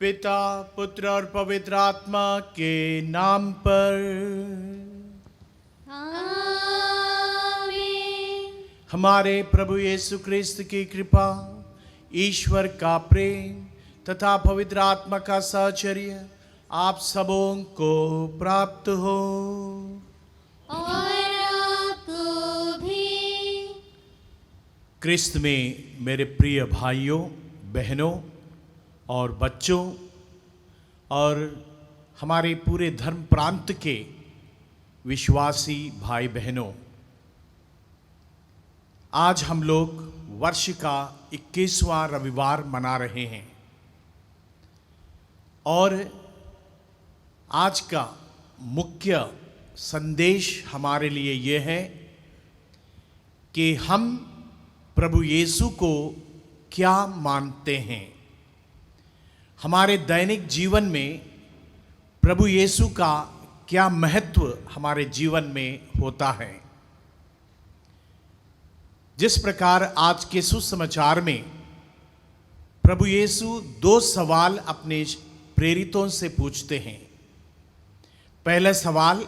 पिता पुत्र और पवित्र आत्मा के नाम पर आमीन। हमारे प्रभु यीशु क्रिस्त की कृपा, ईश्वर का प्रेम तथा पवित्र आत्मा का साहचर्य आप सबों को प्राप्त हो। और आपको भी। क्रिस्त में मेरे प्रिय भाइयों, बहनों और बच्चों और हमारे पूरे धर्म प्रांत के विश्वासी भाई बहनों, आज हम लोग वर्ष का 21वां रविवार मना रहे हैं और आज का मुख्य संदेश हमारे लिए ये है कि हम प्रभु यीशु को क्या मानते हैं। हमारे दैनिक जीवन में प्रभु यीशु का क्या महत्व हमारे जीवन में होता है। जिस प्रकार आज के सुसमाचार में प्रभु यीशु 2 सवाल अपने प्रेरितों से पूछते हैं। पहला सवाल,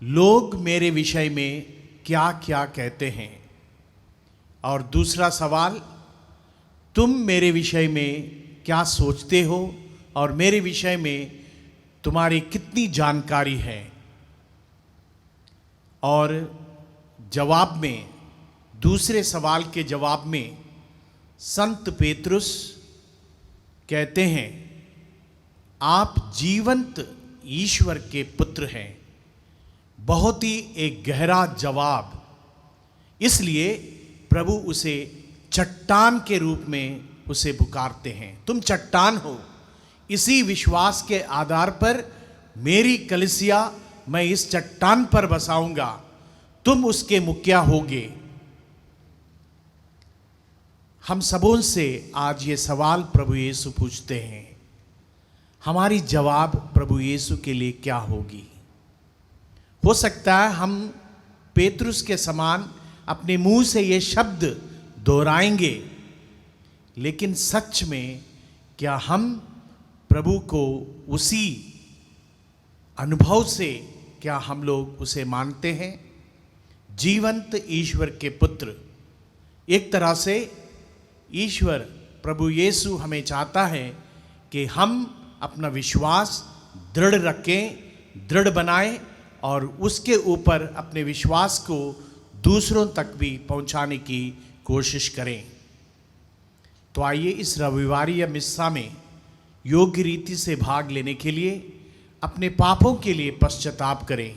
लोग मेरे विषय में क्या क्या कहते हैं, और दूसरा सवाल, तुम मेरे विषय में क्या सोचते हो और मेरे विषय में तुम्हारी कितनी जानकारी है। और जवाब में, दूसरे सवाल के जवाब में संत पेतरुस कहते हैं, आप जीवंत ईश्वर के पुत्र हैं। बहुत ही एक गहरा जवाब। इसलिए प्रभु उसे चट्टान के रूप में उसे पुकारते हैं। तुम चट्टान हो। इसी विश्वास के आधार पर मेरी कलीसिया मैं इस चट्टान पर बसाऊंगा, तुम उसके मुखिया होगे। हम सबों से आज ये सवाल प्रभु यीशु पूछते हैं। हमारी जवाब प्रभु यीशु के लिए क्या होगी। हो सकता है हम पेतरुस के समान अपने मुंह से ये शब्द दोहराएंगे, लेकिन सच में क्या हम प्रभु को उसी अनुभव से क्या हम लोग उसे मानते हैं। जीवंत ईश्वर के पुत्र, एक तरह से ईश्वर प्रभु यीशु हमें चाहता है कि हम अपना विश्वास दृढ़ रखें, दृढ़ बनाएं और उसके ऊपर अपने विश्वास को दूसरों तक भी पहुंचाने की कोशिश करें। तो आइए इस रविवारी या मिस्सा में योग्य रीति से भाग लेने के लिए अपने पापों के लिए पश्चाताप करें।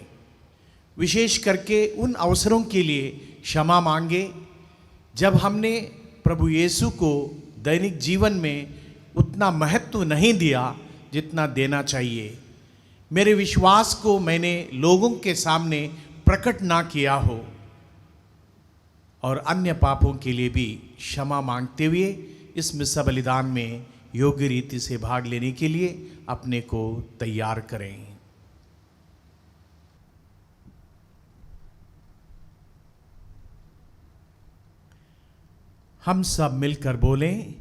विशेष करके उन अवसरों के लिए क्षमा मांगे जब हमने प्रभु यीशु को दैनिक जीवन में उतना महत्व नहीं दिया जितना देना चाहिए। मेरे विश्वास को मैंने लोगों के सामने प्रकट ना किया हो, और अन्य पापों के लिए भी क्षमा मांगते हुए इस मिस्सा बलिदान में योग्य रीति से भाग लेने के लिए अपने को तैयार करें। हम सब मिलकर बोलें,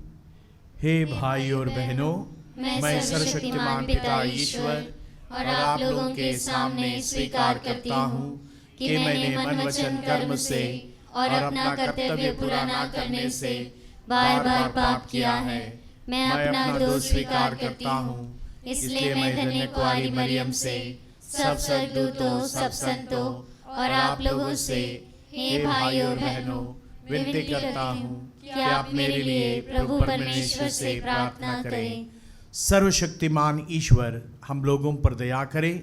हे भाई और बहनों, मैं सर्वशक्तिमान पिता ईश्वर और आप लोगों के सामने स्वीकार करता हूँ कि मैंने मन वचन कर्म से और अपना कर्तव्य पूरा न करने से बार बार पाप किया है। मैं अपना दोष स्वीकार करता हूँ। इसलिए मैं धन्य कुंवारी मरियम से, सब स्वर्गदूतों, सब संतों और आप लोगों से, हे भाई और बहनों, विनती करता हूँ कि आप मेरे लिए प्रभु परमेश्वर से प्रार्थना करें। सर्वशक्तिमान ईश्वर हम लोगों पर दया करे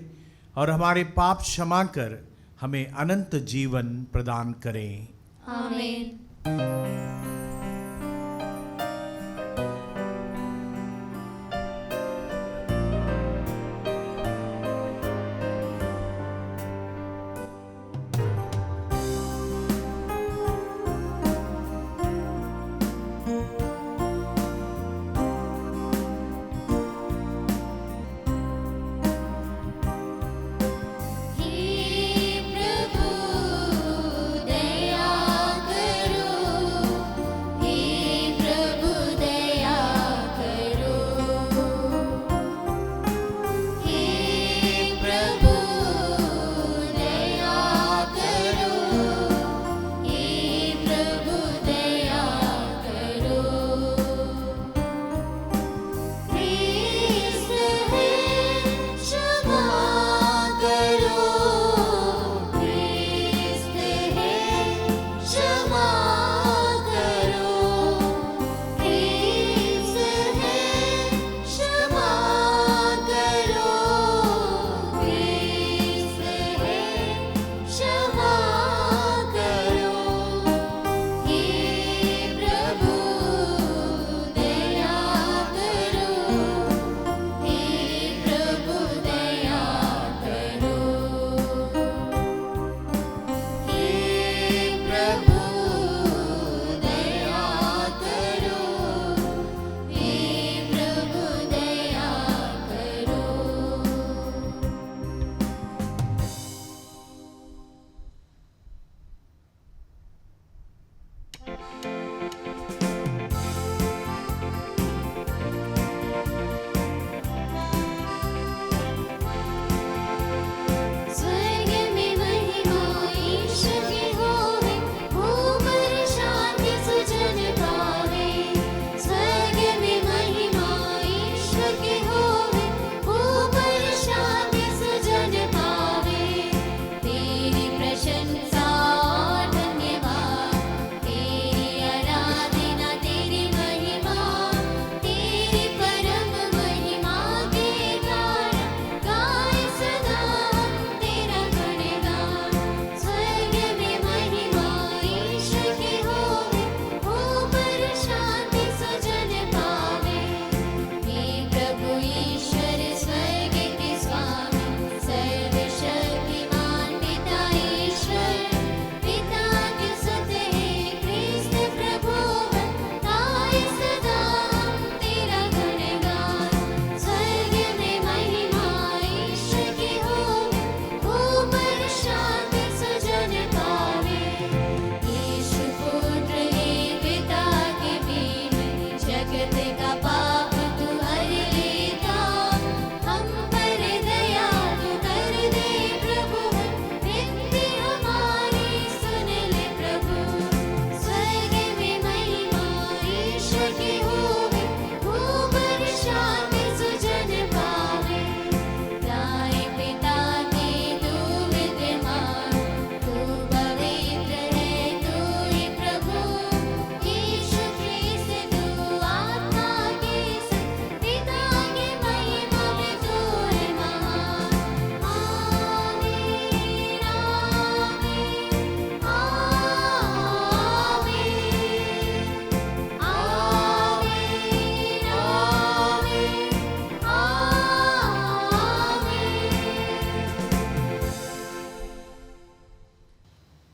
और हमारे पाप क्षमा कर हमें अनंत जीवन प्रदान करें। आमीन। हे प्रभु दया करो।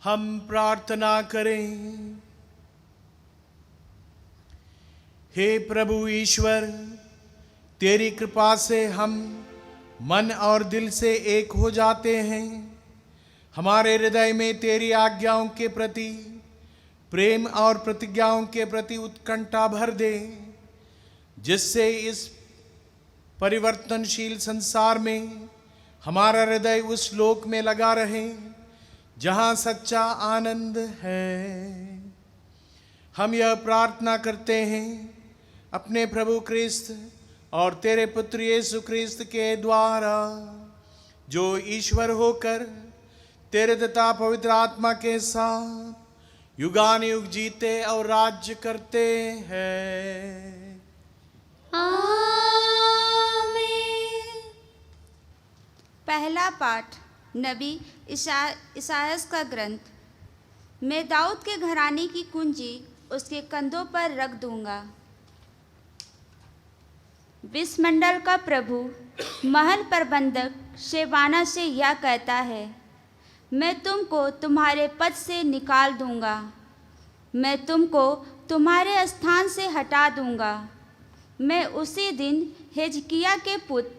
हम प्रार्थना करें। हे प्रभु ईश्वर, तेरी कृपा से हम मन और दिल से एक हो जाते हैं। हमारे हृदय में तेरी आज्ञाओं के प्रति प्रेम और प्रतिज्ञाओं के प्रति उत्कंठा भर दे, जिससे इस परिवर्तनशील संसार में हमारा हृदय उस लोक में लगा रहे जहां सच्चा आनंद है। हम यह प्रार्थना करते हैं अपने प्रभु क्रिस्त और तेरे पुत्र यीशु क्रिस्त के द्वारा, जो ईश्वर होकर तेरे तथा पवित्र आत्मा के साथ युगान युग जीते और राज्य करते हैं। आमीन। पहला पाठ नबी इसायास का ग्रंथ। मैं दाऊद के घराने की कुंजी उसके कंधों पर रख दूंगा। विश्वमंडल का प्रभु महल प्रबंधक शेबाना से यह कहता है, मैं तुमको तुम्हारे पद से निकाल दूंगा, मैं तुमको तुम्हारे स्थान से हटा दूंगा। मैं उसी दिन हिजकिय्याह के पुत्र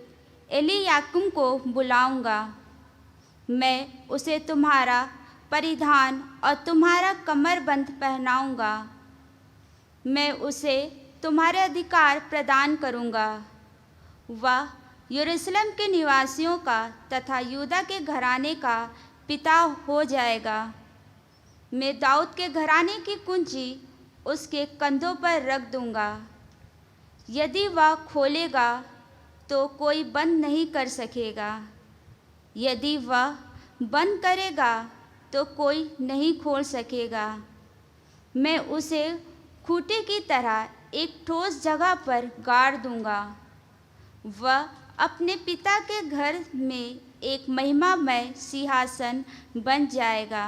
एलीयाकीम को बुलाऊंगा। मैं उसे तुम्हारा परिधान और तुम्हारा कमरबंद पहनाऊंगा। मैं उसे तुम्हारे अधिकार प्रदान करूंगा। वह यरूशलेम के निवासियों का तथा यूदा के घराने का पिता हो जाएगा। मैं दाऊद के घराने की कुंजी उसके कंधों पर रख दूंगा। यदि वह खोलेगा तो कोई बंद नहीं कर सकेगा, यदि वह बंद करेगा तो कोई नहीं खोल सकेगा। मैं उसे खूंटे की तरह एक ठोस जगह पर गाड़ दूंगा। वह अपने पिता के घर में एक महिमामय सिंहासन बन जाएगा।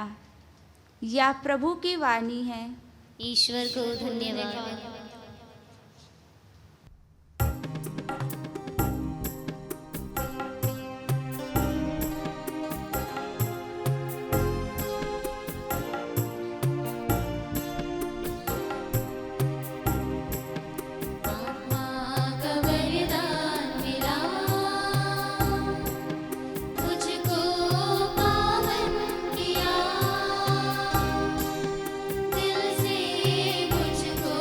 यह प्रभु की वाणी है। ईश्वर को धन्यवाद। दिल से मुझको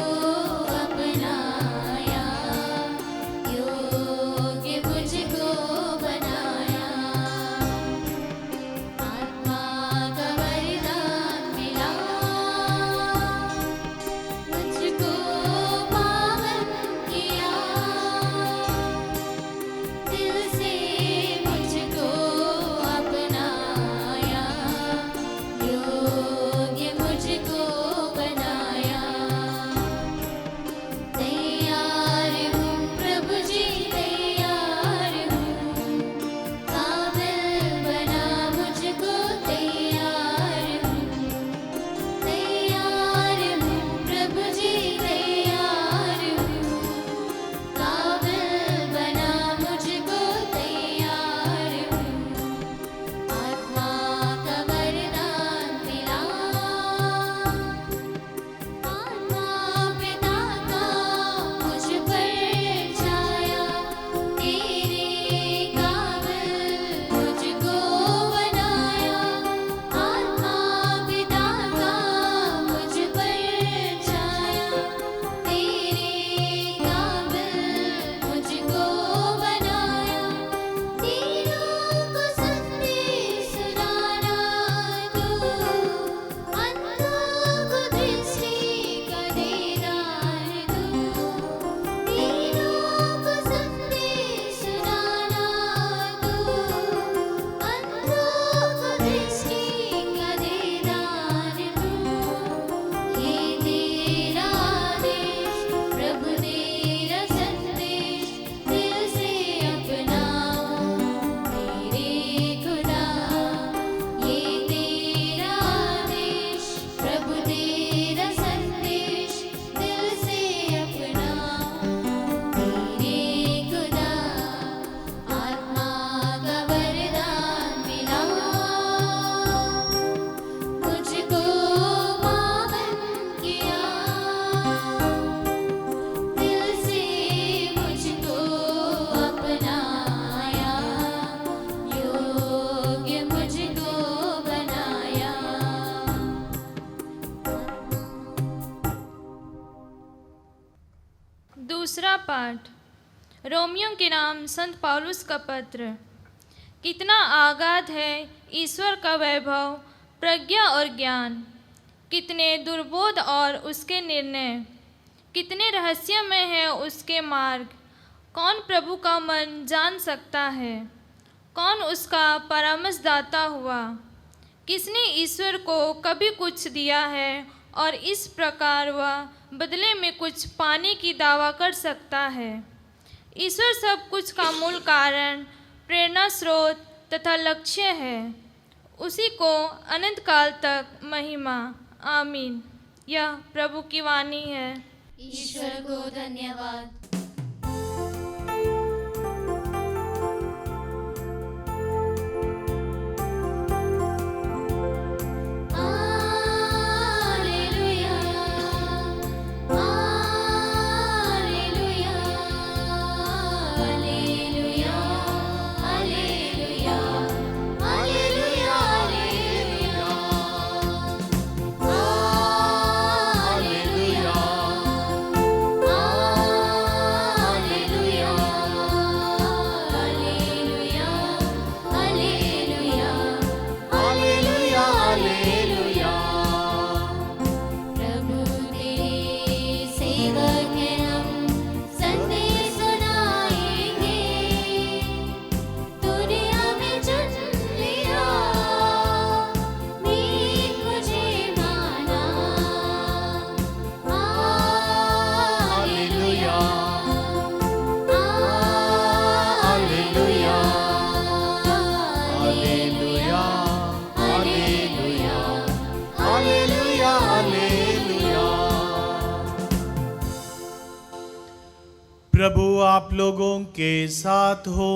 पाठ। रोमियो के नाम संत पौलुस का पत्र। कितना आगाध है ईश्वर का वैभव, प्रज्ञा और ज्ञान, कितने दुर्बोध और उसके निर्णय, कितने रहस्यमय है उसके मार्ग। कौन प्रभु का मन जान सकता है? कौन उसका परामर्शदाता हुआ? किसने ईश्वर को कभी कुछ दिया है और इस प्रकार वह बदले में कुछ पाने की दावा कर सकता है? ईश्वर सब कुछ का मूल कारण, प्रेरणा स्रोत तथा लक्ष्य है। उसी को अनंत काल तक महिमा। आमीन। यह प्रभु की वाणी है। ईश्वर को धन्यवाद। Hallelujah, hallelujah, hallelujah, hallelujah, hallelujah, hallelujah, hallelujah, hallelujah, hallelujah, hallelujah, hallelujah. प्रभु तेरे सेवक हैं हम, संदेश सुनाएंगे। तूने हमें चुन लिया, मीत मुझे माना। Hallelujah, hallelujah, hallelujah, hallelujah, hallelujah, hallelujah. प्रभु आप लोगों के साथ हो।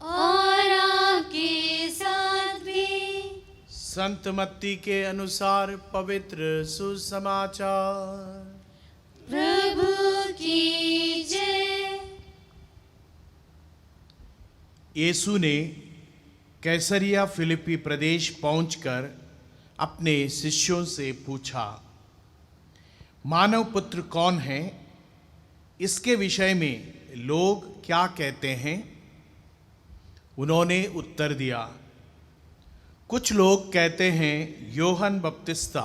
और आपके साथ भी। संत मत्ती के अनुसार पवित्र सुसमाचार। प्रभु की जय। यीशु ने कैसरिया फिलिप्पी प्रदेश पहुंचकर अपने शिष्यों से पूछा, मानव पुत्र कौन है? इसके विषय में लोग क्या कहते हैं? उन्होंने उत्तर दिया, कुछ लोग कहते हैं यूहन्ना बपतिस्ता,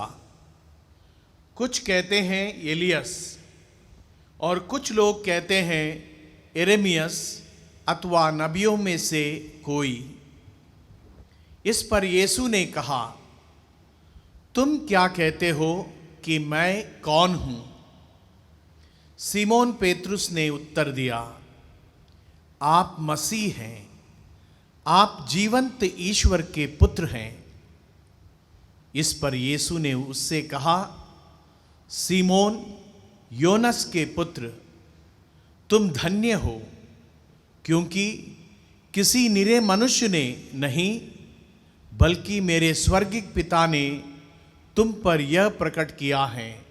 कुछ कहते हैं एलियस, और कुछ लोग कहते हैं यिर्मयाह अथवा नबियों में से कोई। इस पर यीशु ने कहा, तुम क्या कहते हो कि मैं कौन हूं? सीमोन पेतरुस ने उत्तर दिया, आप मसीह हैं, आप जीवंत ईश्वर के पुत्र हैं। इस पर यीशु ने उससे कहा, सीमोन योनस के पुत्र, तुम धन्य हो, क्योंकि किसी निरे मनुष्य ने नहीं, बल्कि मेरे स्वर्गिक पिता ने तुम पर यह प्रकट किया है।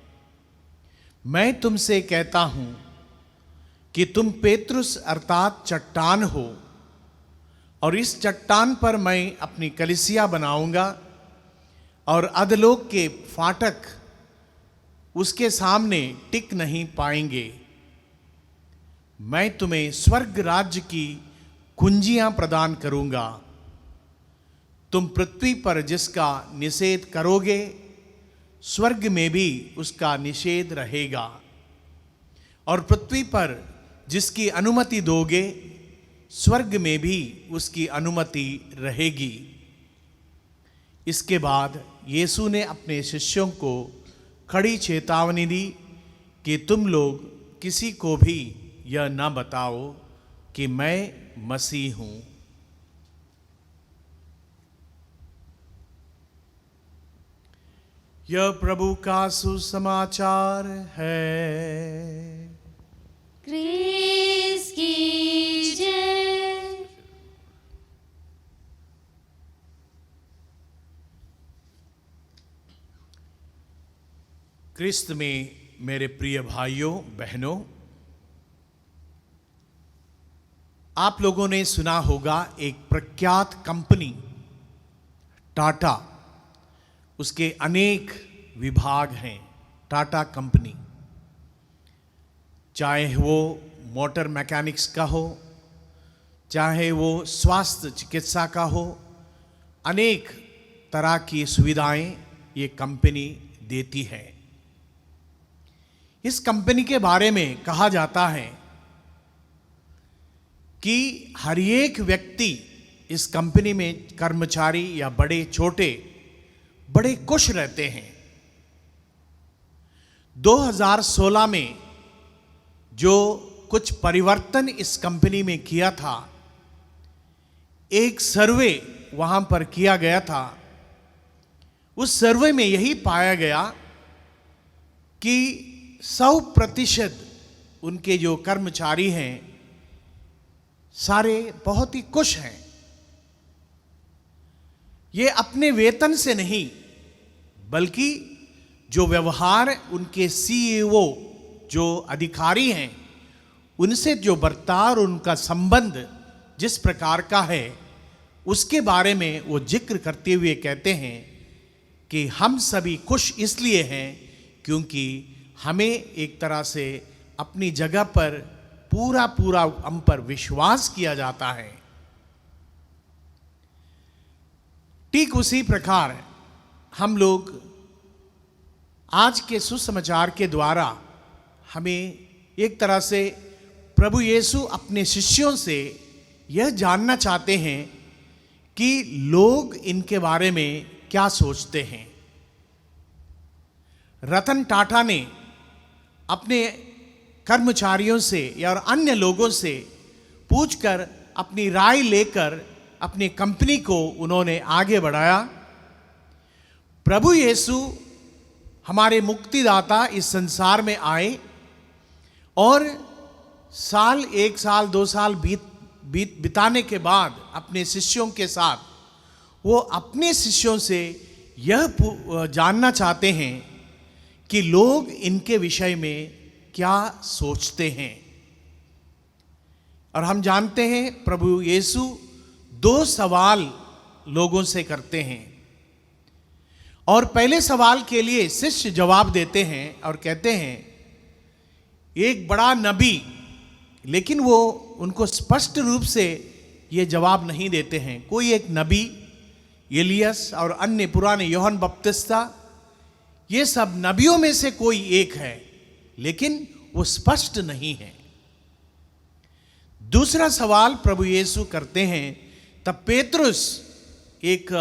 मैं तुमसे कहता हूं कि तुम पेतरुस अर्थात चट्टान हो, और इस चट्टान पर मैं अपनी कलीसिया बनाऊंगा, और अधलोक के फाटक उसके सामने टिक नहीं पाएंगे। मैं तुम्हें स्वर्ग राज्य की कुंजियां प्रदान करूंगा। तुम पृथ्वी पर जिसका निषेध करोगे, स्वर्ग में भी उसका निषेध रहेगा, और पृथ्वी पर जिसकी अनुमति दोगे, स्वर्ग में भी उसकी अनुमति रहेगी। इसके बाद यीशु ने अपने शिष्यों को कड़ी चेतावनी दी कि तुम लोग किसी को भी यह न बताओ कि मैं मसीह हूं। यह प्रभु का सुसमाचार है। क्रिस की जय। क्रिस्त में मेरे प्रिय भाइयों बहनों, आप लोगों ने सुना होगा एक प्रख्यात कंपनी टाटा, उसके अनेक विभाग हैं। टाटा कंपनी चाहे वो मोटर मैकेनिक्स का हो, चाहे वो स्वास्थ्य चिकित्सा का हो, अनेक तरह की सुविधाएं ये कंपनी देती है। इस कंपनी के बारे में कहा जाता है कि हर एक व्यक्ति इस कंपनी में कर्मचारी या बड़े छोटे बड़े खुश रहते हैं। 2016 में जो कुछ परिवर्तन इस कंपनी में किया था, एक सर्वे वहां पर किया गया था। उस सर्वे में यही पाया गया कि 100% उनके जो कर्मचारी हैं सारे बहुत ही खुश हैं। ये अपने वेतन से नहीं, बल्कि जो व्यवहार उनके सीईओ जो अधिकारी हैं उनसे जो बर्ताव, उनका संबंध जिस प्रकार का है, उसके बारे में वो जिक्र करते हुए कहते हैं कि हम सभी खुश इसलिए हैं क्योंकि हमें एक तरह से अपनी जगह पर पूरा पूरा हम पर विश्वास किया जाता है। ठीक उसी प्रकार हम लोग आज के सुसमाचार के द्वारा हमें एक तरह से प्रभु यीशु अपने शिष्यों से यह जानना चाहते हैं कि लोग इनके बारे में क्या सोचते हैं। रतन टाटा ने अपने कर्मचारियों से या और अन्य लोगों से पूछकर अपनी राय लेकर अपनी कंपनी को उन्होंने आगे बढ़ाया। प्रभु यीशु हमारे मुक्तिदाता इस संसार में आए और एक साल 2 साल बिताने के बाद अपने शिष्यों के साथ वो अपने शिष्यों से यह जानना चाहते हैं कि लोग इनके विषय में क्या सोचते हैं। और हम जानते हैं प्रभु यीशु 2 सवाल लोगों से करते हैं और पहले सवाल के लिए शिष्य जवाब देते हैं और कहते हैं, एक बड़ा नबी, लेकिन वो उनको स्पष्ट रूप से ये जवाब नहीं देते हैं। कोई एक नबी, एलियस और अन्य पुराने यूहन्ना बपतिस्ता, ये सब नबियों में से कोई एक है, लेकिन वो स्पष्ट नहीं है। दूसरा सवाल प्रभु यीशु करते हैं, तब पेतरुस एक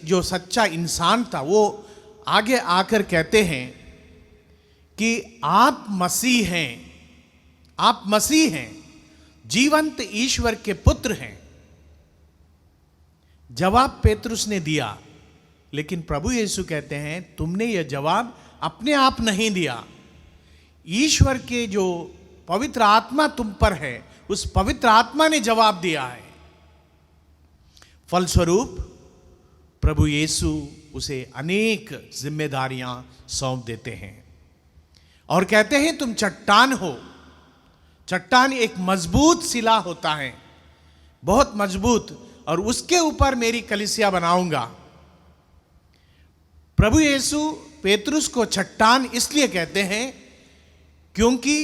जो सच्चा इंसान था, वो आगे आकर कहते हैं कि आप मसीह हैं, आप मसीह हैं, जीवंत ईश्वर के पुत्र हैं। जवाब पेतरुस ने दिया, लेकिन प्रभु यीशु कहते हैं, तुमने यह जवाब अपने आप नहीं दिया, ईश्वर के जो पवित्र आत्मा तुम पर है, उस पवित्र आत्मा ने जवाब दिया है। फलस्वरूप प्रभु यीशु उसे अनेक जिम्मेदारियां सौंप देते हैं और कहते हैं, तुम चट्टान हो। चट्टान एक मजबूत शिला होता है, बहुत मजबूत, और उसके ऊपर मेरी कलीसिया बनाऊंगा। प्रभु यीशु पेतरुस को चट्टान इसलिए कहते हैं क्योंकि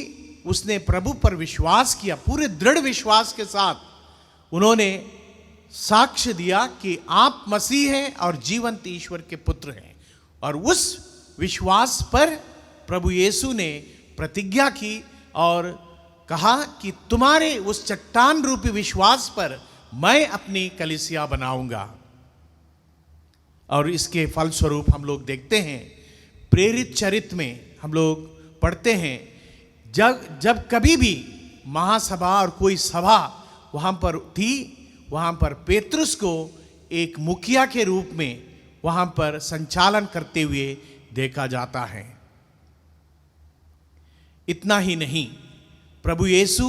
उसने प्रभु पर विश्वास किया, पूरे दृढ़ विश्वास के साथ उन्होंने साक्ष्य दिया कि आप मसीह हैं और जीवंत ईश्वर के पुत्र हैं। और उस विश्वास पर प्रभु यीशु ने प्रतिज्ञा की और कहा कि तुम्हारे उस चट्टान रूपी विश्वास पर मैं अपनी कलीसिया बनाऊंगा। और इसके फलस्वरूप हम लोग देखते हैं, प्रेरित चरित्र में हम लोग पढ़ते हैं, जब कभी भी महासभा और कोई सभा वहां पर थी, वहां पर पेतरुस को एक मुखिया के रूप में वहां पर संचालन करते हुए देखा जाता है। इतना ही नहीं, प्रभु यीशु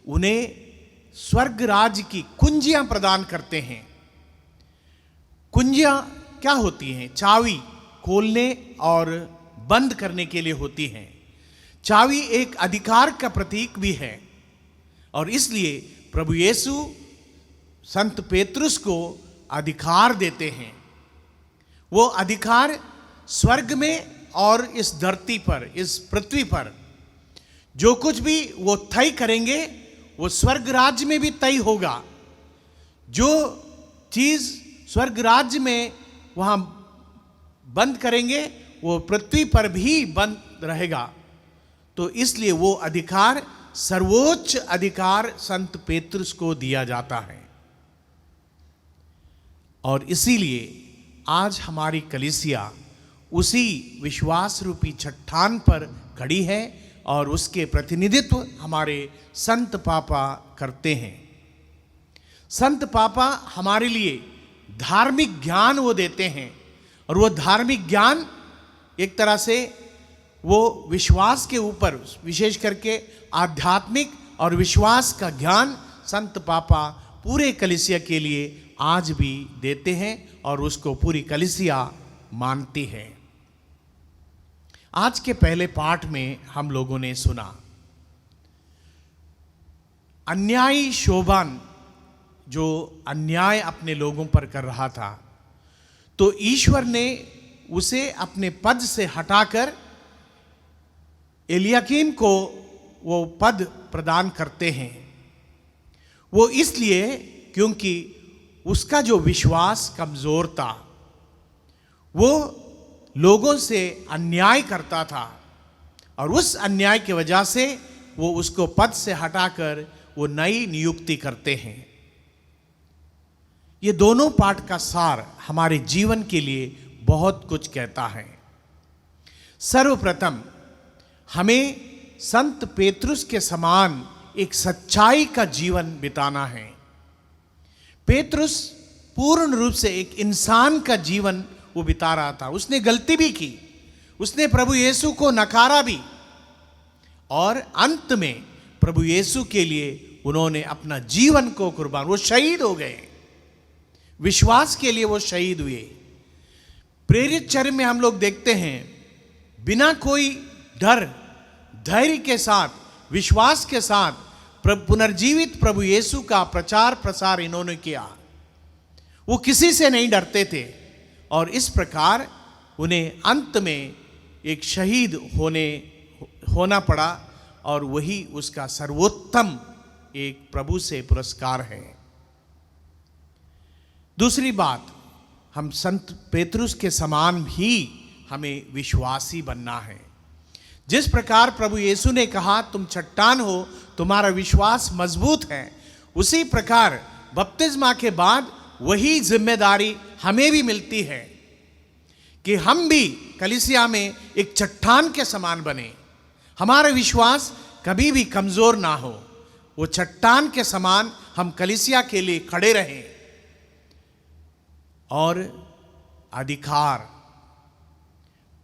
उन्हें स्वर्ग राज्य की कुंजियां प्रदान करते हैं। कुंजियां क्या होती हैं? चाबी खोलने और बंद करने के लिए होती हैं। चाबी एक अधिकार का प्रतीक भी है और इसलिए प्रभु यीशु संत पेतरुस को अधिकार देते हैं। वो अधिकार स्वर्ग में और इस धरती पर, इस पृथ्वी पर जो कुछ भी वो तय करेंगे वो स्वर्ग राज्य में भी तय होगा। जो चीज स्वर्ग राज्य में वहां बंद करेंगे वो पृथ्वी पर भी बंद रहेगा। तो इसलिए वो अधिकार, सर्वोच्च अधिकार संत पेतरुस को दिया जाता है। और इसीलिए आज हमारी कलीसिया उसी विश्वास रूपी चट्टान पर खड़ी है और उसके प्रतिनिधित्व हमारे संत पापा करते हैं। संत पापा हमारे लिए धार्मिक ज्ञान वो देते हैं, और वो धार्मिक ज्ञान एक तरह से वो विश्वास के ऊपर, विशेष करके आध्यात्मिक और विश्वास का ज्ञान संत पापा पूरे कलीसिया के लिए आज भी देते हैं और उसको पूरी कलीसिया मानती है। आज के पहले पाठ में हम लोगों ने सुना अन्यायी शोभान जो अन्याय अपने लोगों पर कर रहा था, तो ईश्वर ने उसे अपने पद से हटाकर एलियाकीम को वो पद प्रदान करते हैं। वो इसलिए क्योंकि उसका जो विश्वास कमजोर था, वो लोगों से अन्याय करता था, और उस अन्याय की वजह से वो उसको पद से हटाकर वो नई नियुक्ति करते हैं। ये दोनों पाठ का सार हमारे जीवन के लिए बहुत कुछ कहता है। सर्वप्रथम हमें संत पेतरुस के समान एक सच्चाई का जीवन बिताना है। पेतरुस पूर्ण रूप से एक इंसान का जीवन वो बिता रहा था। उसने गलती भी की, उसने प्रभु यीशु को नकारा भी, और अंत में प्रभु यीशु के लिए उन्होंने अपना जीवन को कुर्बान, वो शहीद हो गए। विश्वास के लिए वो शहीद हुए। प्रेरित चर्य में हम लोग देखते हैं बिना कोई डर, धैर्य के साथ, विश्वास के साथ पुनर्जीवित प्रभु यीशु का प्रचार प्रसार इन्होंने किया। वो किसी से नहीं डरते थे, और इस प्रकार उन्हें अंत में एक शहीद होना पड़ा, और वही उसका सर्वोत्तम एक प्रभु से पुरस्कार है। दूसरी बात, हम संत पेतरुस के समान भी हमें विश्वासी बनना है। जिस प्रकार प्रभु यीशु ने कहा तुम चट्टान हो, तुम्हारा विश्वास मजबूत है, उसी प्रकार बपतिस्मा के बाद वही जिम्मेदारी हमें भी मिलती है कि हम भी कलीसिया में एक चट्टान के समान बने। हमारा विश्वास कभी भी कमजोर ना हो, वो चट्टान के समान हम कलीसिया के लिए खड़े रहें। और अधिकार,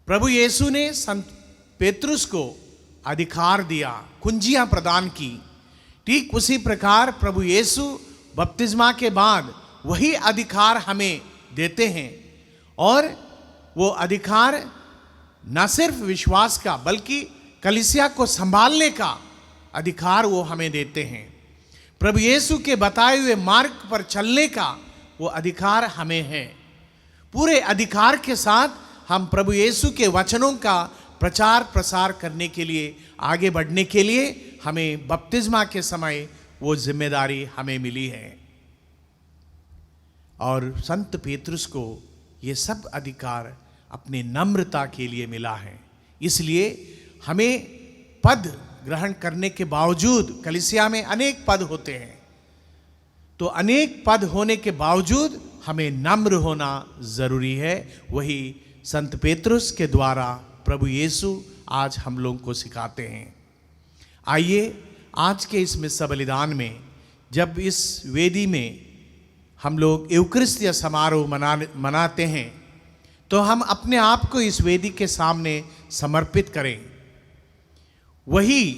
प्रभु यीशु ने संत पेतरुस को अधिकार दिया, कुंजियां प्रदान की। ठीक उसी प्रकार प्रभु यीशु बपतिस्मा के बाद वही अधिकार हमें देते हैं, और वो अधिकार न सिर्फ विश्वास का बल्कि कलीसिया को संभालने का अधिकार वो हमें देते हैं। प्रभु यीशु के बताए हुए मार्ग पर चलने का वो अधिकार हमें है। पूरे अधिकार के साथ हम प्रभु यीशु के वचनों का प्रचार प्रसार करने के लिए, आगे बढ़ने के लिए हमें बपतिस्मा के समय वो जिम्मेदारी हमें मिली है। और संत पेतरुस को ये सब अधिकार अपने नम्रता के लिए मिला है। इसलिए हमें पद ग्रहण करने के बावजूद, कलीसिया में अनेक पद होते हैं, तो अनेक पद होने के बावजूद हमें नम्र होना जरूरी है। वही संत पेतरुस के द्वारा प्रभु यीशु आज हम लोगों को सिखाते हैं। आइए आज के इस मिस्सा बलिदान में, जब इस वेदी में हम लोग यूकरिस्तिया समारोह मनाते हैं, तो हम अपने आप को इस वेदी के सामने समर्पित करें। वही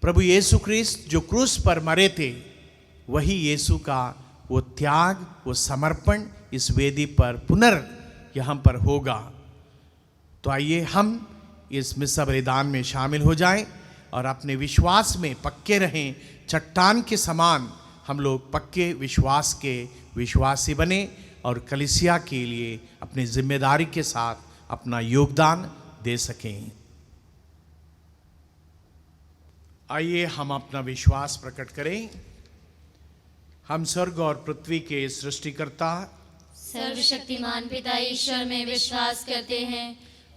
प्रभु यीशु क्रिस्त जो क्रूस पर मरे थे, वही यीशु का वो त्याग, वो समर्पण इस वेदी पर यहाँ पर होगा। तो आइए हम इस मिस्सा बलिदान में शामिल हो जाएं और अपने विश्वास में पक्के रहें। चट्टान के समान हम लोग पक्के विश्वास के विश्वासी बने और कलीसिया के लिए अपनी जिम्मेदारी के साथ अपना योगदान दे सकें। आइए हम अपना विश्वास प्रकट करें। हम स्वर्ग और पृथ्वी के सृष्टिकर्ता सर्वशक्तिमान पिता ईश्वर में विश्वास करते हैं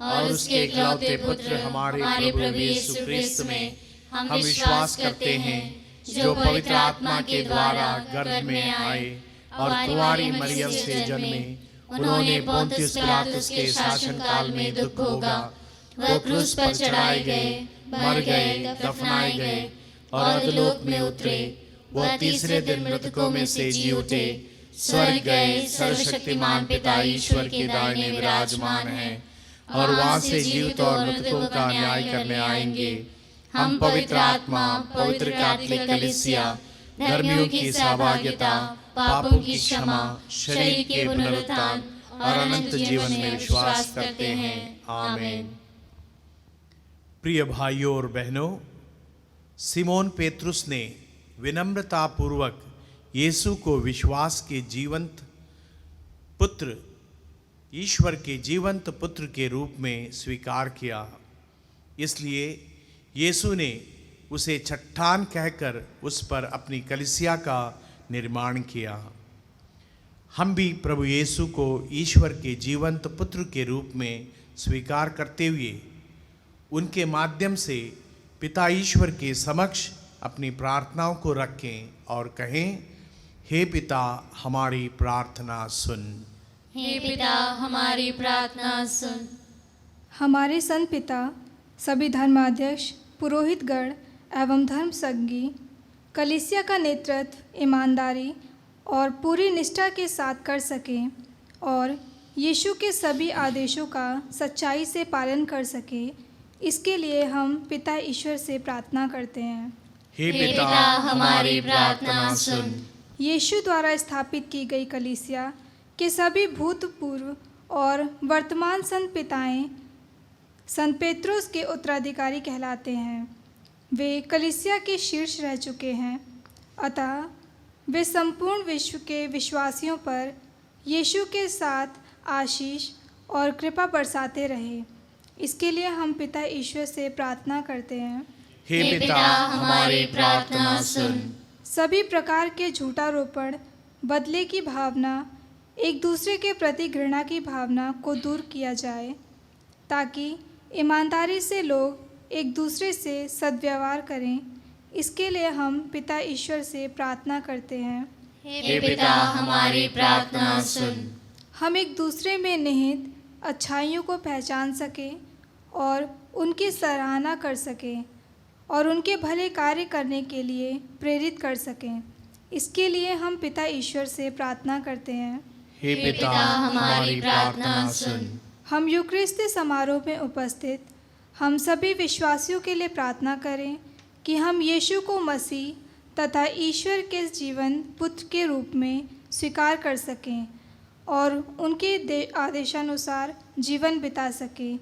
और उसके इकलौते पुत्र हमारे प्रभु यीशु क्रिस्त में हम विश्वास करते हैं, जो पवित्र आत्मा के द्वारा गर्भ में आए और कुंवारी मरियम से जन्मे। उन्होंने पोंतियुस पिलातुस के शासनकाल में दुख भोगा, वो क्रूस पर चढ़ाए गए, मर गए, दफनाए गए और अधोलोक में उतरे। वह तीसरे दिन मृतकों में से जी उठे, स्वर्ग गए, सर्वशक्तिमान पिता ईश्वर के दाहिने विराजमान हैं और वहां से जीवित और मृतकों का न्याय करने आएंगे। हम पवित्र आत्मा, पवित्र कैथोलिक कलीसिया, धर्मियों की सहभागिता, पापों की क्षमा, शरीर के पुनरुत्थान और अनंत जीवन में विश्वास करते हैं। आमीन। प्रिय भाइयों और बहनों, सिमोन पेत्रुस ने विनम्रता पूर्वक यीशु को विश्वास के जीवंत पुत्र, ईश्वर के जीवंत पुत्र के रूप में स्वीकार किया। इसलिए यीशु ने उसे चट्टान कहकर उस पर अपनी कलीसिया का निर्माण किया। हम भी प्रभु यीशु को ईश्वर के जीवंत पुत्र के रूप में स्वीकार करते हुए उनके माध्यम से पिता ईश्वर के समक्ष अपनी प्रार्थनाओं को रखें और कहें, हे पिता हमारी प्रार्थना सुन। हे पिता हमारी प्रार्थना सुन। हमारे संत पिता, सभी धर्माध्यक्ष, पुरोहितगण एवं धर्मसज्ञी कलीसिया का नेतृत्व ईमानदारी और पूरी निष्ठा के साथ कर सकें और यीशु के सभी आदेशों का सच्चाई से पालन कर सके, इसके लिए हम पिता ईश्वर से प्रार्थना करते हैं। हे पिता हमारी प्रार्थना सुन। यीशु द्वारा स्थापित की गई कलीसिया के सभी भूतपूर्व और वर्तमान संत पिताएं संत पेत्रुस के उत्तराधिकारी कहलाते हैं। वे कलीसिया के शीर्ष रह चुके हैं, अतः वे संपूर्ण विश्व के विश्वासियों पर यीशु के साथ आशीष और कृपा बरसाते रहे। इसके लिए हम पिता ईश्वर से प्रार्थना करते हैं। हे पिता हमारी प्रार्थना सुन। सभी प्रकार के झूठारोपण, बदले की भावना, एक दूसरे के प्रति घृणा की भावना को दूर किया जाए, ताकि ईमानदारी से लोग एक दूसरे से सद्व्यवहार करें। इसके लिए हम पिता ईश्वर से प्रार्थना करते हैं। हे पिता हमारी प्रार्थना सुन। हम एक दूसरे में निहित अच्छाइयों को पहचान सकें और उनकी सराहना कर सकें और उनके भले कार्य करने के लिए प्रेरित कर सकें। इसके लिए हम पिता ईश्वर से प्रार्थना करते हैं। हे पिता हमारी प्रार्थना सुन। हम यूक्रिस्ती समारोह में उपस्थित हम सभी विश्वासियों के लिए प्रार्थना करें कि हम यीशु को मसीह तथा ईश्वर के जीवन पुत्र के रूप में स्वीकार कर सकें और उनके आदेशानुसार जीवन बिता सकें।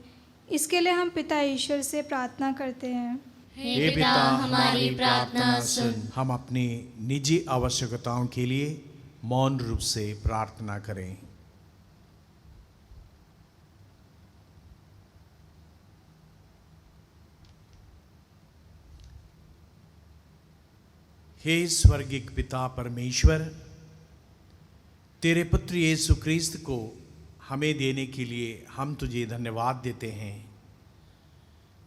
इसके लिए हम पिता ईश्वर से प्रार्थना करते हैं। हे पिता हमारी प्रार्थना सुन। हम अपनी निजी आवश्यकताओं के लिए मौन रूप से प्रार्थना करें। हे स्वर्गिक पिता परमेश्वर, तेरे पुत्र यीशु क्रिस्त को हमें देने के लिए हम तुझे धन्यवाद देते हैं,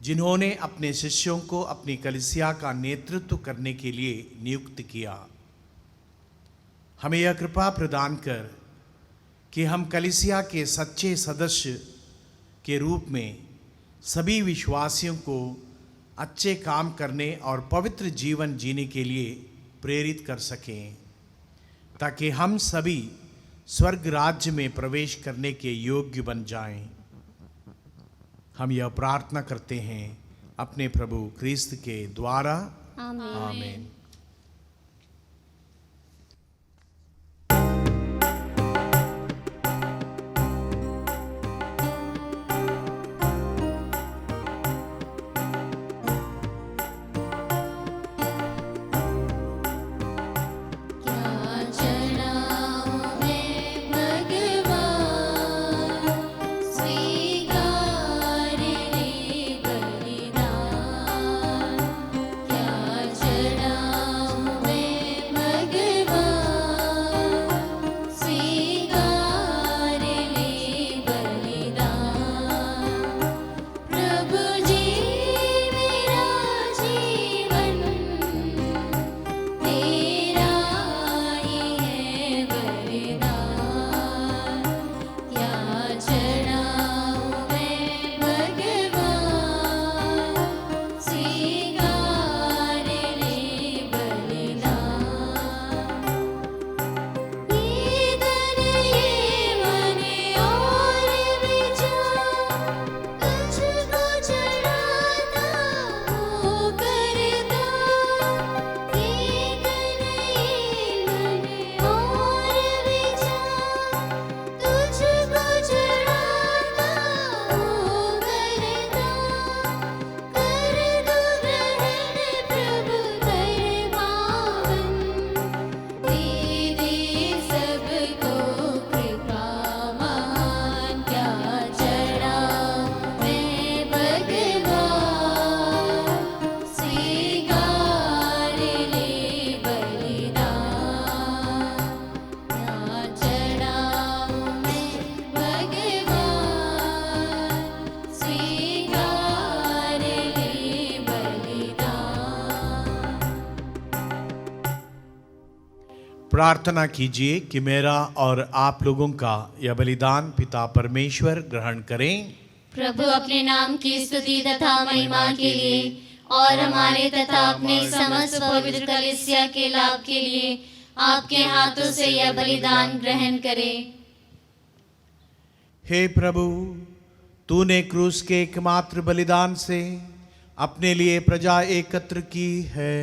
जिन्होंने अपने शिष्यों को अपनी कलीसिया का नेतृत्व करने के लिए नियुक्त किया। हमें यह कृपा प्रदान कर कि हम कलीसिया के सच्चे सदस्य के रूप में सभी विश्वासियों को अच्छे काम करने और पवित्र जीवन जीने के लिए प्रेरित कर सकें, ताकि हम सभी स्वर्ग राज्य में प्रवेश करने के योग्य बन जाएं। हम यह प्रार्थना करते हैं अपने प्रभु क्रिस्त के द्वारा। आमीन। स्वीकार ले बलिदान, क्या प्रार्थना कीजिए कि मेरा और आप लोगों का यह बलिदान पिता परमेश्वर ग्रहण करें। प्रभु अपने नाम की स्तुति तथा महिमा के लिए और हमारे तथा अपने समस्त पवित्र कलीसिया के लाभ के लिए आपके हाथों से यह बलिदान ग्रहण करें। हे प्रभु, तूने क्रूस के एकमात्र बलिदान से अपने लिए प्रजा एकत्र की है।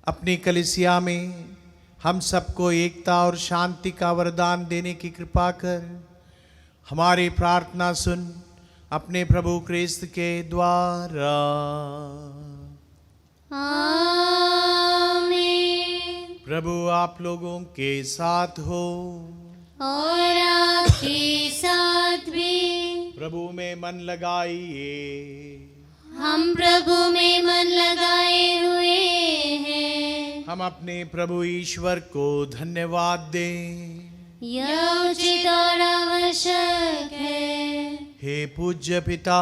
अपनी कलीसिया में हम सबको एकता और शांति का वरदान देने की कृपा कर हमारी प्रार्थना सुन अपने प्रभु क्रिस्त के द्वारा। आमीन। प्रभु आप लोगों के साथ हो और आपके साथ भी। प्रभु में मन लगाइए। हम प्रभु में मन लगाए हुए हैं। हम अपने प्रभु ईश्वर को धन्यवाद दें। यह उचित और आवश्यक है। हे पूज्य पिता,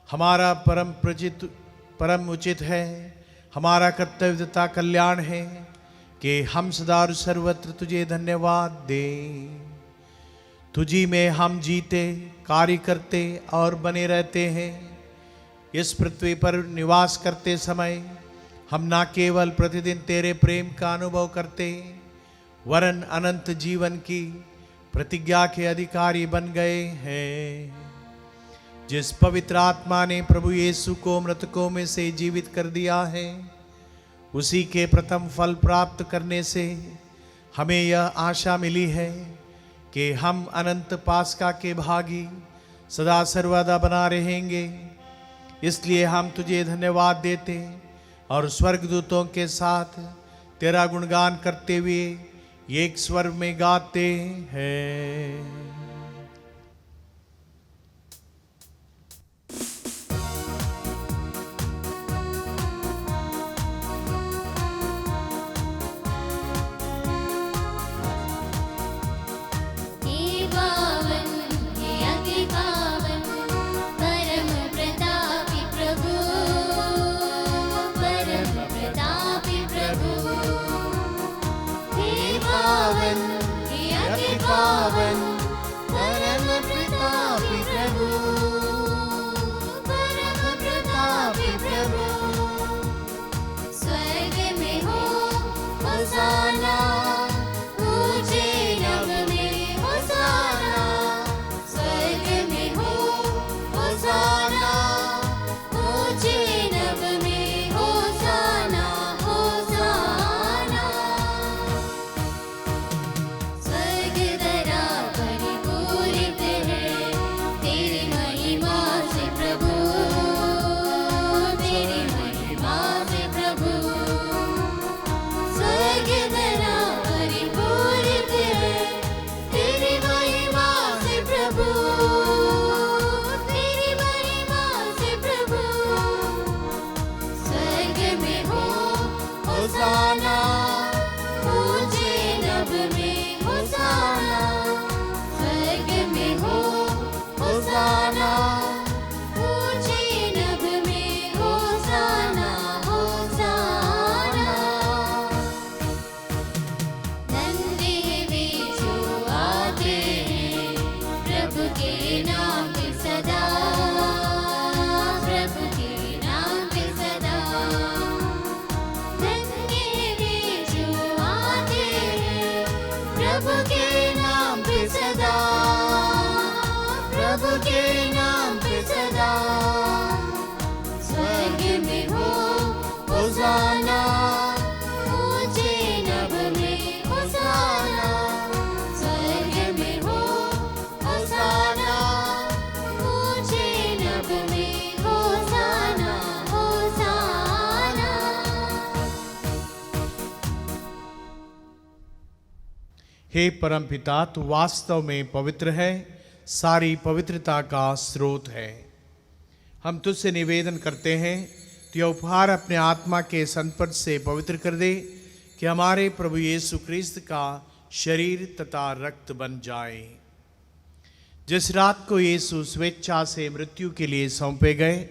हमारा परम उचित है, हमारा कर्तव्य तथा कल्याण है कि हम सदा और सर्वत्र तुझे धन्यवाद दें। तुझी में हम जीते, कार्य करते और बने रहते हैं। इस पृथ्वी पर निवास करते समय हम ना केवल प्रतिदिन तेरे प्रेम का अनुभव करते, वरन अनंत जीवन की प्रतिज्ञा के अधिकारी बन गए हैं। जिस पवित्र आत्मा ने प्रभु यीशु को मृतकों में से जीवित कर दिया है, उसी के प्रथम फल प्राप्त करने से हमें यह आशा मिली है कि हम अनंत पास्का के भागी सदा सर्वदा बना रहेंगे। इसलिए हम तुझे धन्यवाद देते और स्वर्गदूतों के साथ तेरा गुणगान करते हुए एक स्वर में गाते हैं। हे परमपिता, तू वास्तव में पवित्र है, सारी पवित्रता का स्रोत है। हम तुझसे निवेदन करते हैं कि यह उपहार अपने आत्मा के संपर्क से पवित्र कर दे कि हमारे प्रभु यीशु क्रिस्त का शरीर तथा रक्त बन जाए। जिस रात को यीशु स्वेच्छा से मृत्यु के लिए सौंपे गए,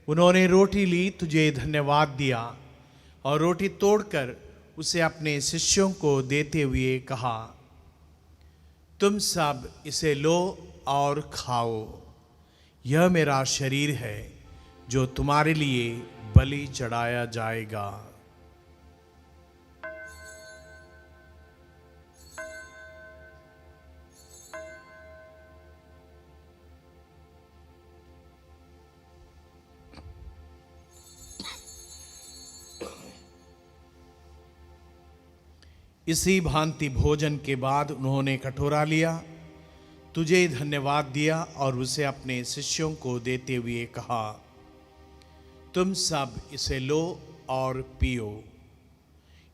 उन्होंने रोटी ली, तुझे धन्यवाद दिया और रोटी तोड़कर उसे अपने शिष्यों को देते हुए कहा, तुम सब इसे लो और खाओ, यह मेरा शरीर है जो तुम्हारे लिए बलि चढ़ाया जाएगा। इसी भांति भोजन के बाद उन्होंने कटोरा लिया, तुझे धन्यवाद दिया और उसे अपने शिष्यों को देते हुए कहा, तुम सब इसे लो और पियो,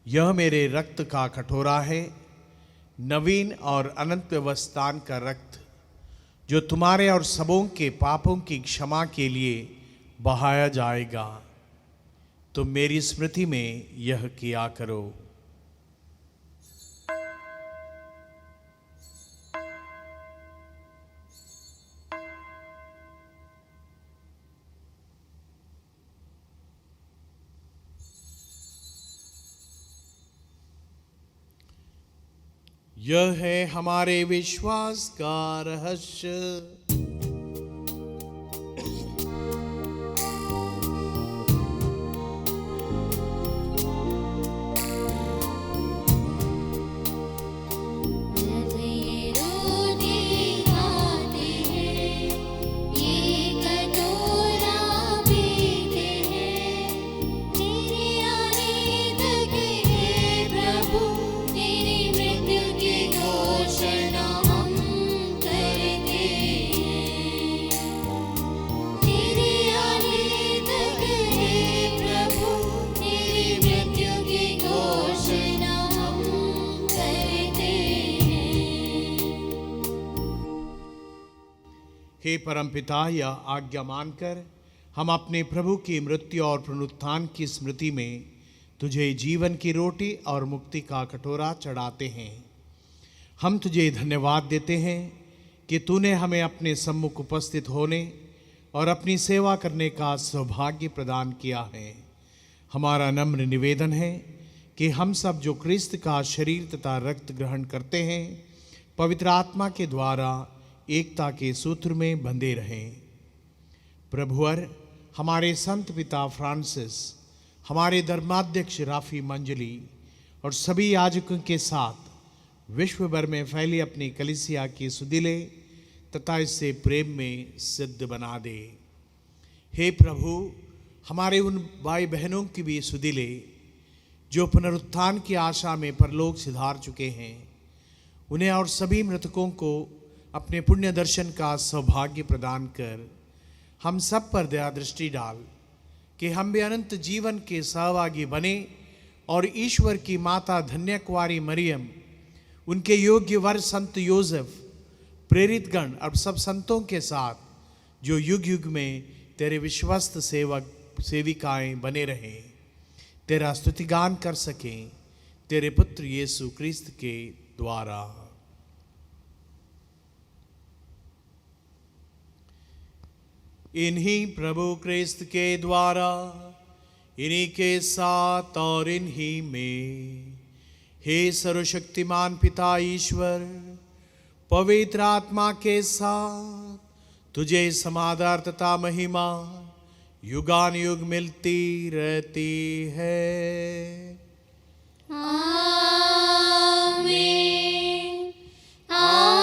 यह मेरे रक्त का कटोरा है, नवीन और अनंत व्यवस्थान का रक्त, जो तुम्हारे और सबों के पापों की क्षमा के लिए बहाया जाएगा। तुम मेरी स्मृति में यह किया करो। यह है हमारे विश्वास का रहस्य। हे परमपिता, यह आज्ञा मानकर हम अपने प्रभु की मृत्यु और पुनरुत्थान की स्मृति में तुझे जीवन की रोटी और मुक्ति का कटोरा चढ़ाते हैं। हम तुझे धन्यवाद देते हैं कि तूने हमें अपने सम्मुख उपस्थित होने और अपनी सेवा करने का सौभाग्य प्रदान किया है। हमारा नम्र निवेदन है कि हम सब जो क्रिस्त का शरीर तथा रक्त ग्रहण करते हैं, पवित्र आत्मा के द्वारा एकता के सूत्र में बंधे रहें। प्रभुवर, हमारे संत पिता फ्रांसिस, हमारे धर्माध्यक्ष राफी मंजली और सभी याजकों के साथ विश्व भर में फैली अपनी कलीसिया की सुदिले तथा इससे प्रेम में सिद्ध बना दे। हे प्रभु, हमारे उन भाई बहनों की भी सुदिले जो पुनरुत्थान की आशा में परलोक सिधार चुके हैं, उन्हें और सभी मृतकों को अपने पुण्य दर्शन का सौभाग्य प्रदान कर हम सब पर दया दृष्टि डाल कि हम भी अनंत जीवन के सहभागी बने और ईश्वर की माता धन्य कुंवारी मरियम, उनके योग्य वर संत योसेफ, प्रेरित गण और सब संतों के साथ जो युग युग में तेरे विश्वस्त सेवक सेविकाएं बने रहें, तेरा स्तुतिगान कर सकें, तेरे पुत्र यीशु क्रिस्त के द्वारा। इन्हीं प्रभु क्रिस्त के द्वारा, इन्हीं के साथ और इन्हीं में, हे सर्वशक्तिमान पिता ईश्वर, पवित्र आत्मा के साथ तुझे समादर तथा महिमा युगान युग मिलती रहती है। आमीन, आमीन,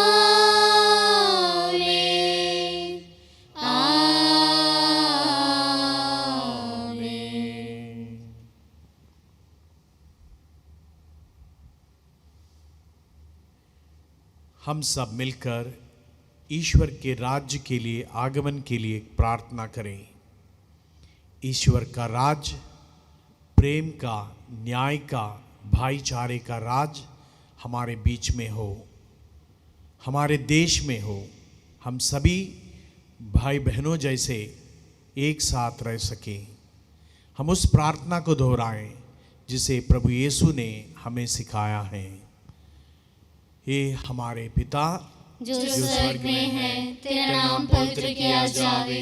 आमीन। हम सब मिलकर ईश्वर के राज्य के लिए आगमन के लिए प्रार्थना करें। ईश्वर का राज प्रेम का, न्याय का, भाईचारे का राज हमारे बीच में हो, हमारे देश में हो। हम सभी भाई बहनों जैसे एक साथ रह सकें। हम उस प्रार्थना को दोहराएं जिसे प्रभु यीशु ने हमें सिखाया है। हे हमारे पिता जो स्वर्ग में है, तेरा नाम पवित्र किया जावे,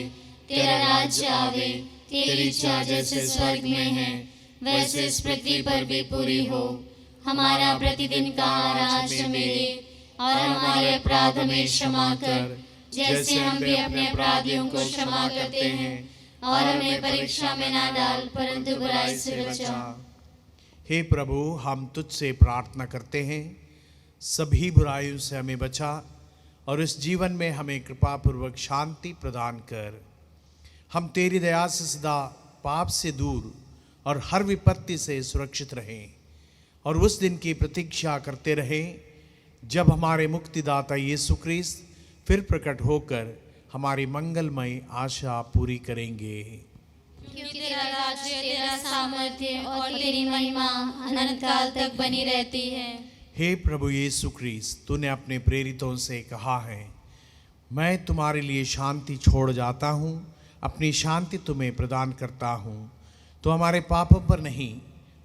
तेरा राज्य आवे, तेरी इच्छा जैसे स्वर्ग में है वैसे इस पृथ्वी पर भी पूरी हो। हमारा प्रतिदिन का आहार आज हमें दे, और हमारे अपराध हमें क्षमा कर, जैसे हम भी अपने अपराधियों को क्षमा करते हैं। और हमें परीक्षा में ना डाल, परंतु बुराई से बचा। हे प्रभु, हम तुझसे प्रार्थना करते हैं, सभी बुराइयों से हमें बचा और इस जीवन में हमें कृपा पूर्वक शांति प्रदान कर। हम तेरी दया से सदा पाप से दूर और हर विपत्ति से सुरक्षित रहें और उस दिन की प्रतीक्षा करते रहें जब हमारे मुक्तिदाता यीशु ख्रीस्त फिर प्रकट होकर हमारी मंगलमय आशा पूरी करेंगे। क्योंकि तेरा राज्य, तेरा सामर्थ्य और तेरी महिमा अनंत काल तक बनी रहती है। हे प्रभु यीशु ख्रीस्त, तूने अपने प्रेरितों से कहा है, मैं तुम्हारे लिए शांति छोड़ जाता हूँ, अपनी शांति तुम्हें प्रदान करता हूँ। तो हमारे पापों पर नहीं,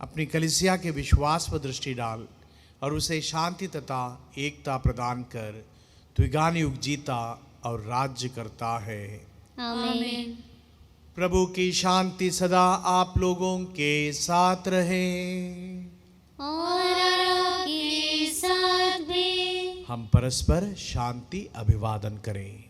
अपनी कलीसिया के विश्वास पर दृष्टि डाल और उसे शांति तथा एकता प्रदान कर। तू युगान युग जीता और राज्य करता है। आमीन। प्रभु की शांति सदा आप लोगों के साथ रहे। और आपके साथ भी। हम परस्पर शांति अभिवादन करें।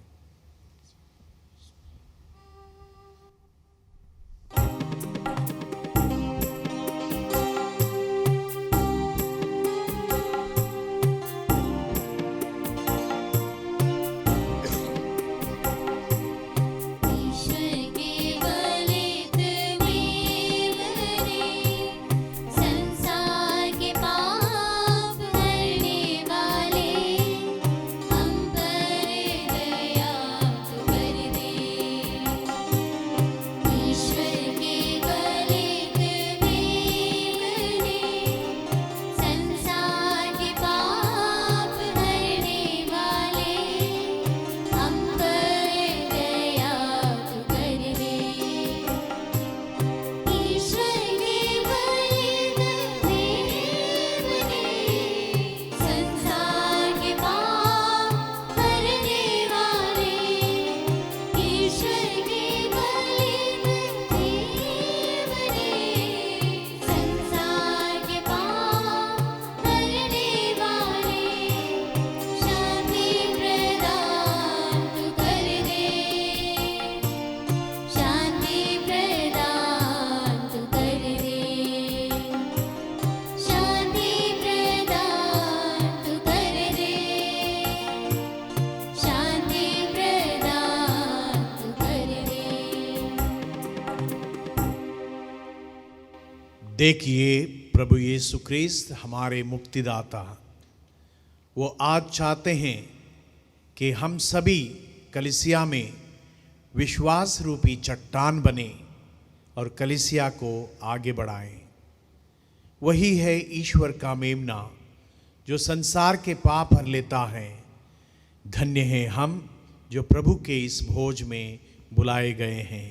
देखिए, प्रभु यीशु ख्रीस्त हमारे मुक्तिदाता, वो आज चाहते हैं कि हम सभी कलीसिया में विश्वास रूपी चट्टान बने और कलीसिया को आगे बढ़ाएं। वही है ईश्वर का मेमना जो संसार के पाप हर लेता है। धन्य हैं हम जो प्रभु के इस भोज में बुलाए गए हैं।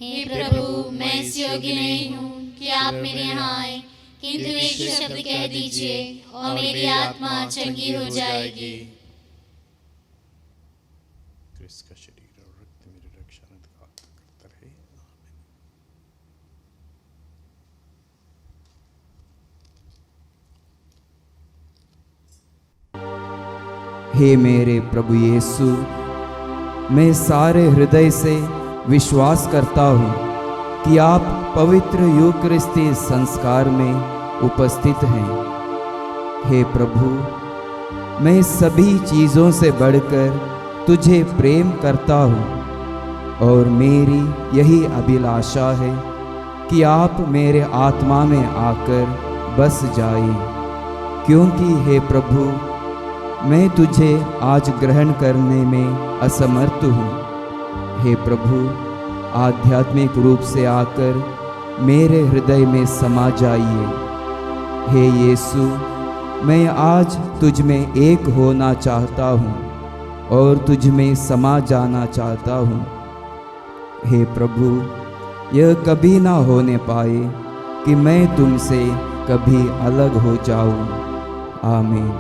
हे प्रभु, मैं इस योग्य नहीं हूँ कि आप मेरे यहाँ आए, किंतु एक शब्द कह दीजिए और मेरी आत्मा चंगी हो जाएगी। क्रिस्त का शरीर और रक्त मेरी रक्षा करता रहे। हे मेरे प्रभु यीशु, मैं सारे हृदय से विश्वास करता हूँ कि आप पवित्र यूकरिस्ती संस्कार में उपस्थित हैं। हे प्रभु, मैं सभी चीज़ों से बढ़कर तुझे प्रेम करता हूँ और मेरी यही अभिलाषा है कि आप मेरे आत्मा में आकर बस जाएं, क्योंकि हे प्रभु, मैं तुझे आज ग्रहण करने में असमर्थ हूँ। हे प्रभु, आध्यात्मिक रूप से आकर मेरे हृदय में समा जाइए। हे यीशु, मैं आज तुझ में एक होना चाहता हूँ और तुझ में समा जाना चाहता हूँ। हे प्रभु, यह कभी ना होने पाए कि मैं तुमसे कभी अलग हो जाऊँ। आमीन।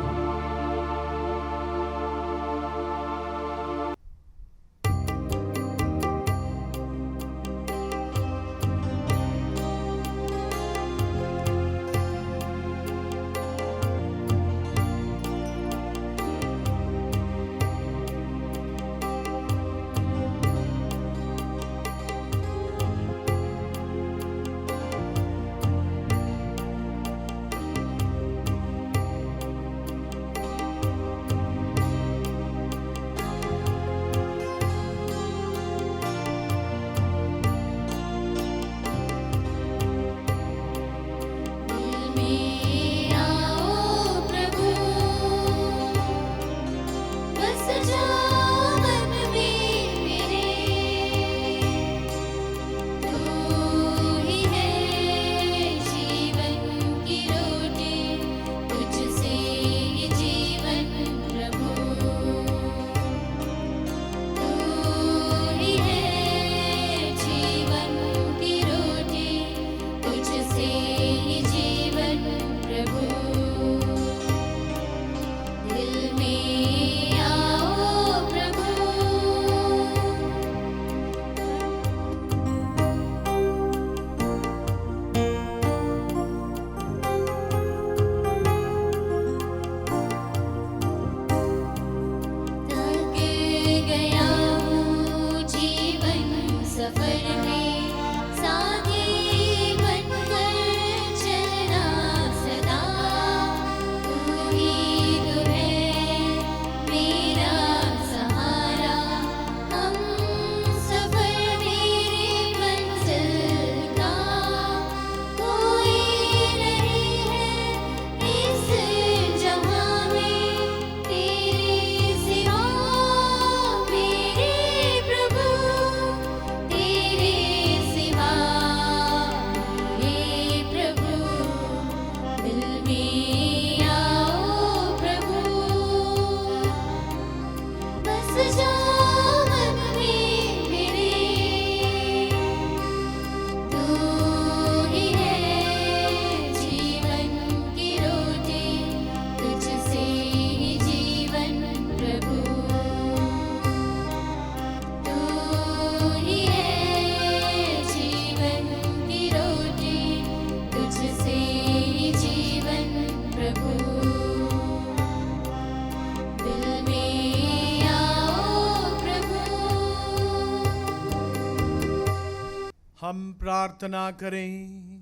प्रार्थना करें।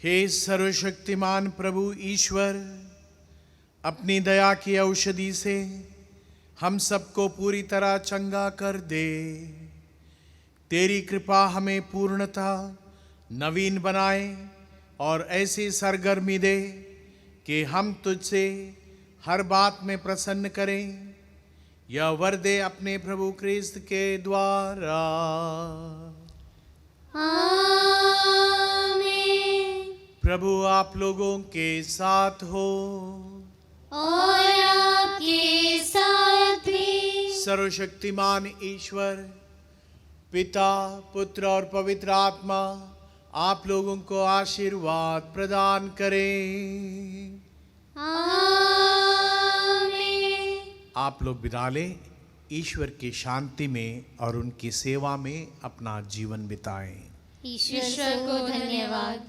हे सर्वशक्तिमान प्रभु ईश्वर, अपनी दया की औषधि से हम सबको पूरी तरह चंगा कर दे। तेरी कृपा हमें पूर्णतः नवीन बनाए और ऐसी सरगर्मी दे कि हम तुझसे हर बात में प्रसन्न करें। यह वर दे अपने प्रभु क्रिस्त के द्वारा। आमीन। प्रभु आप लोगों के साथ हो और आपके साथ भी। सर्वशक्तिमान ईश्वर पिता, पुत्र और पवित्र आत्मा आप लोगों को आशीर्वाद प्रदान करें। आमीन। आप लोग विदा लें। ईश्वर की शांति में और उनकी सेवा में अपना जीवन बिताएं। ईश्वर को धन्यवाद।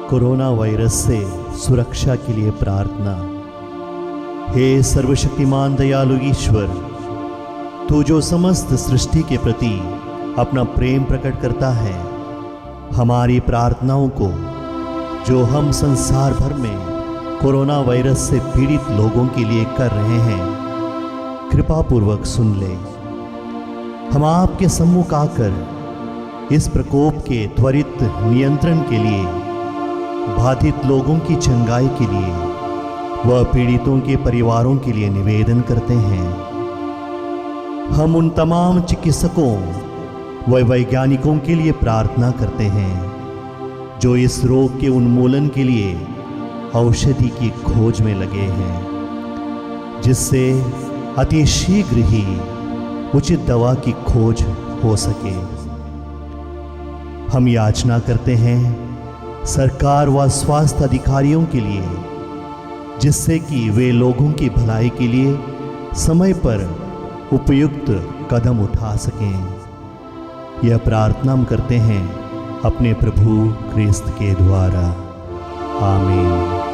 कोरोना वायरस से सुरक्षा के लिए प्रार्थना। हे सर्वशक्तिमान दयालु ईश्वर, तू जो समस्त सृष्टि के प्रति अपना प्रेम प्रकट करता है, हमारी प्रार्थनाओं को जो हम संसार भर में कोरोना वायरस से पीड़ित लोगों के लिए कर रहे हैं, कृपा पूर्वक सुन ले। हम आपके सम्मुख आकर इस प्रकोप के त्वरित नियंत्रण के लिए, बाधित लोगों की चंगाई के लिए व पीड़ितों के परिवारों के लिए निवेदन करते हैं। हम उन तमाम चिकित्सकों व वैज्ञानिकों के लिए प्रार्थना करते हैं जो इस रोग के उन्मूलन के लिए औषधि की खोज में लगे हैं, जिससे अति शीघ्र ही उचित दवा की खोज हो सके। हम याचना करते हैं सरकार व स्वास्थ्य अधिकारियों के लिए, जिससे कि वे लोगों की भलाई के लिए समय पर उपयुक्त कदम उठा सकें। यह प्रार्थना हम करते हैं अपने प्रभु क्रिस्त के द्वारा। आमीन।